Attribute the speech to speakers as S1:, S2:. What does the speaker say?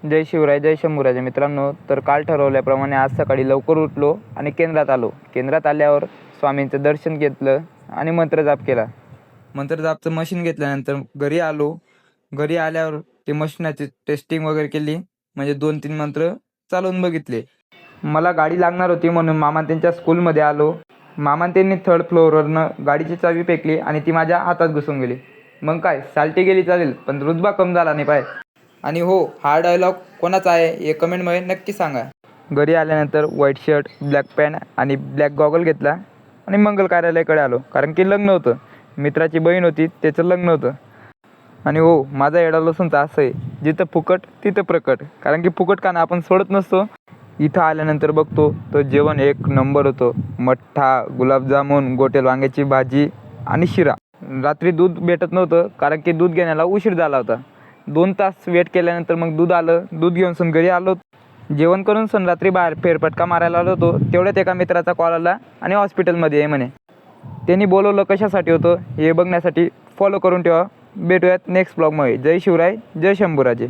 S1: जय शिवराय जय शंभूराजे मित्रांनो. तर काल ठरवल्याप्रमाणे आज सकाळी लवकर उठलो आणि केंद्रात आलो. केंद्रात आल्यावर स्वामींचं दर्शन घेतलं आणि मंत्रजाप केला. मंत्रजापचं मशीन घेतल्यानंतर घरी आलो. घरी आल्यावर ते मशीनाची टेस्टिंग वगैरे केली, म्हणजे 2-3 मंत्र चालवून बघितले. मला गाडी लागणार होती म्हणून मामा त्यांच्या स्कूलमध्ये आलो. मामा त्यांनी 3rd फ्लोअरवरनं गाडीची चावी फेकली आणि ती माझ्या हातात घुसून गेली. मग काय, साल्टी गेली चालेल पण रुतबा कम झाला नाही पाहिजे. आणि हो, हा डायलॉग कोणाचा आहे हे कमेंटमध्ये नक्की सांगा. घरी आल्यानंतर व्हाईट शर्ट, ब्लॅक पॅन्ट आणि ब्लॅक गॉगल घेतला आणि मंगल कार्यालयाकडे आलो, कारण की लग्न होतं. मित्राची बहीण होती, त्याचं लग्न होतं. आणि हो, माझा येडा लसूणचा असं आहे, जिथं फुकट तिथं प्रकट, कारण की फुकट खाणं आपण सोडत नसतो. इथं आल्यानंतर बघतो तर जेवण एक नंबर होतं. मठ्ठा, गुलाबजामुन, गोटेल वांग्याची भाजी आणि शिरा. रात्री दूध भेटत नव्हतं, कारण की दूध घेण्याला उशीर झाला होता. 2 तास वेट केल्यानंतर मग दूध आलं. दूध घेऊन सण घरी आलो. जेवण करून सण रात्री बाहेर फेरफटका मारायला आलो होतो. तेवढ्यात एका मित्राचा कॉल आला आणि हॉस्पिटलमध्ये आहे म्हणे. त्यांनी बोलवलं कशासाठी होतं हे बघण्यासाठी फॉलो करून ठेवा. भेटूयात नेक्स्ट ब्लॉगमध्ये. जय शिवराय जय शंभूराजे.